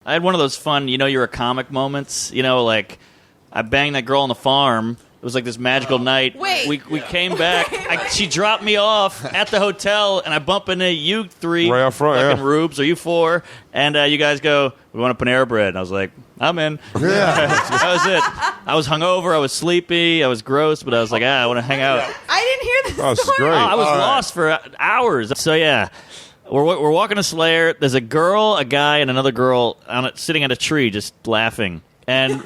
I had one of those fun, you're a comic moments. Like I banged that girl on the farm. It was like this magical night. Wait. We came back. She dropped me off at the hotel, and I bump into you three, right up front, fucking rubes, or you four, and you guys go, we want a Panera Bread. And I was like, I'm in. Yeah. That was it. I was hungover. I was sleepy. I was gross, but I was like, I want to hang out. I didn't hear this Oh, story. great. I was lost for hours. So, yeah. We're walking to Slayer. There's a girl, a guy, and another girl sitting on a tree just laughing. And...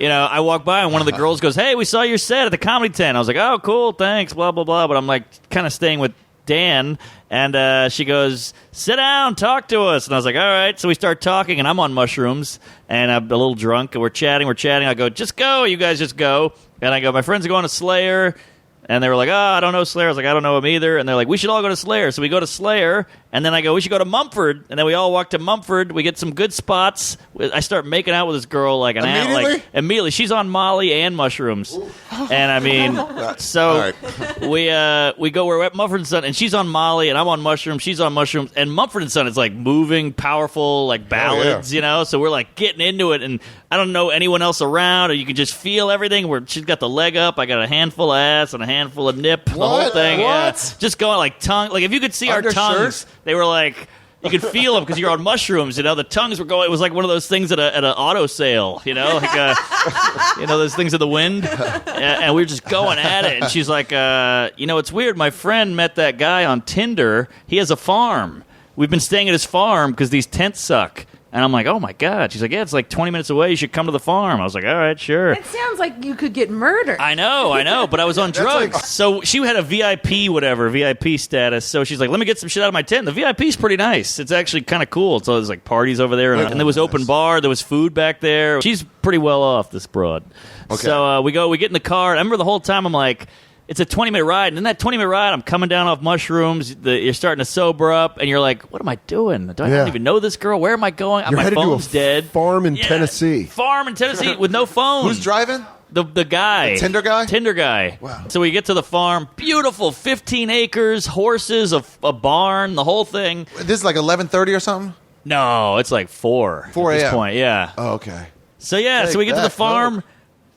I walk by and one of the girls goes, hey, we saw your set at the Comedy Tent. I was like, oh, cool, thanks, blah, blah, blah. But I'm like kind of staying with Dan. And she goes, sit down, talk to us. And I was like, all right. So we start talking and I'm on mushrooms and I'm a little drunk and we're chatting. I go, just go. You guys just go. And I go, my friends are going to Slayer. And they were like, oh, I don't know Slayer. I was like, I don't know him either. And they're like, we should all go to Slayer. So we go to Slayer. And then I go, we should go to Mumford. And then we all walk to Mumford. We get some good spots. I start making out with this girl like an Immediately? Immediately. She's on Molly and mushrooms. And I mean, so we're at Mumford & Son. And she's on Molly and I'm on mushrooms. She's on mushrooms. And Mumford & Son is like moving, powerful, like ballads, So we're like getting into it. And I don't know anyone else around. Or you can just feel everything. She's got the leg up. I got a handful of ass and a handful of nip. The whole thing. What? Yeah. Just going like tongue. Like if you could see our tongues, they were like, you could feel them because you're on mushrooms. The tongues were going. It was like one of those things at an auto sale. Like those things in the wind. And we were just going at it. And she's like, it's weird. My friend met that guy on Tinder. He has a farm. We've been staying at his farm because these tents suck. And I'm like, oh, my God. She's like, yeah, it's like 20 minutes away. You should come to the farm. I was like, all right, sure. It sounds like you could get murdered. I know. But I was on drugs. So she had a VIP status. So she's like, let me get some shit out of my tent. The VIP's pretty nice. It's actually kind of cool. So there's like parties over there. And there was open bar. There was food back there. She's pretty well off, this broad. Okay. So we get in the car. I remember the whole time I'm like, it's a 20-minute ride. And in that 20-minute ride, I'm coming down off mushrooms. You're starting to sober up. And you're like, what am I doing? I don't even know this girl. Where am I going? You're my headed phone's to a dead. Farm in Tennessee. Farm in Tennessee with no phone. Who's driving? The guy. The Tinder guy? Tinder guy. Wow. So we get to the farm. Beautiful. 15 acres, horses, a barn, the whole thing. This is like 11:30 or something? No, it's like 4 at this point. Yeah. Oh, okay. So, so we get to the farm.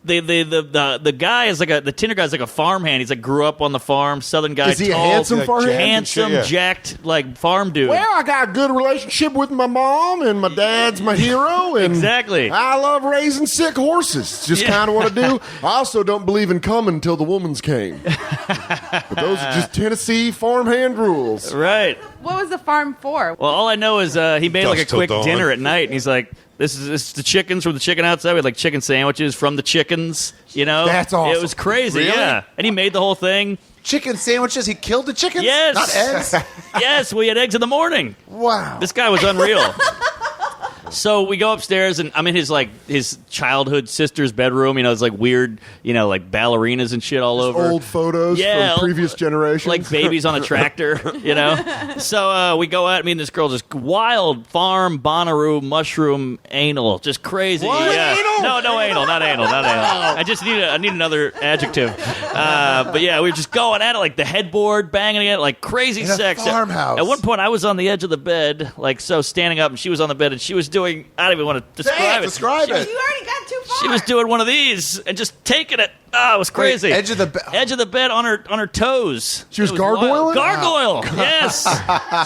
The guy is the Tinder guy's like a farmhand. He's like grew up on the farm, Southern guy. Is he tall, a handsome farmhand? Handsome, jacked, like farm dude. Well, I got a good relationship with my mom, and my dad's my hero. And exactly. I love raising sick horses. Just kind of what I do. I also don't believe in coming until the woman's came. But those are just Tennessee farmhand rules. Right. What was the farm for? Well, all I know is he made like a quick dinner at night, and he's like, This is the chickens from the chicken outside. We had like chicken sandwiches from the chickens, That's awesome. It was crazy, Really? yeah. And he made the whole thing. Chicken sandwiches? He killed the chickens? Yes. Not eggs? Yes, we had eggs in the morning. Wow. This guy was unreal. So we go upstairs, and I'm in his childhood sister's bedroom. It's like weird, like ballerinas and shit all over. Old photos from previous generations. Like babies on a tractor, So we go out, me and this girl, just wild farm, Bonnaroo, mushroom, anal. Just crazy. What? Yeah. Anal? No, anal, not anal. I just need another adjective. But yeah, we were just going at it, like the headboard, banging it, like crazy In sex. a farmhouse. At one point, I was on the edge of the bed, standing up, and she was on the bed, and she was doing, I don't even want to describe it. Describe it. You already got too far. She was doing one of these and just taking it. Oh, it was crazy. Wait, edge of the bed. Edge of the bed on her toes. She was It gargoyling? wild. Gargoyle. Yes.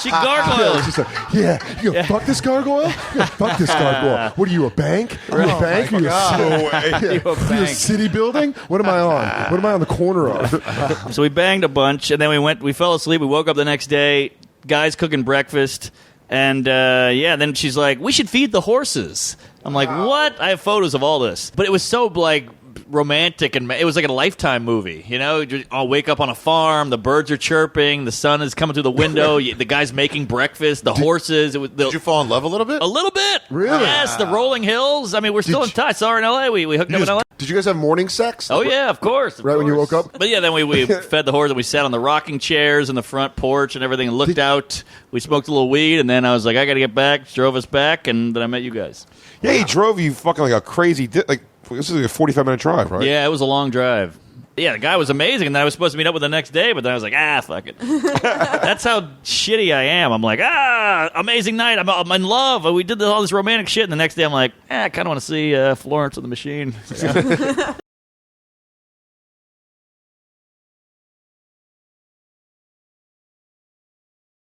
She gargoyled. She's like, you gonna fuck this gargoyle? You gonna fuck this gargoyle? What are you, a bank? Are you a bank? Are you a city building? What am I on? What am I on the corner of? So we banged a bunch, and then we fell asleep. We woke up the next day. Guys cooking breakfast. And, then she's like, we should feed the horses. I'm like, what? I have photos of all this. But it was so, romantic, and it was like a Lifetime movie, I'll wake up on a farm, the birds are chirping, the sun is coming through the window, the guy's making breakfast, the horses. Did you fall in love a little bit? A little bit. Really? Yes, the rolling hills. I mean, we're still in touch. Saw her in L.A. We hooked up in L.A. Did you guys have morning sex? Oh, yeah, of course. When you woke up? But yeah, then we fed the horse, and we sat on the rocking chairs in the front porch and everything, and looked out. We smoked a little weed, and then I was like, I got to get back. Drove us back, and then I met you guys. Yeah, he drove you fucking like a crazy... this is like a 45-minute drive, right? Yeah, it was a long drive. Yeah, the guy was amazing, and then I was supposed to meet up with the next day, but then I was like, fuck it. That's how shitty I am. I'm like, amazing night. I'm in love. We did all this romantic shit, and the next day I'm like, I kind of want to see Florence and the Machine.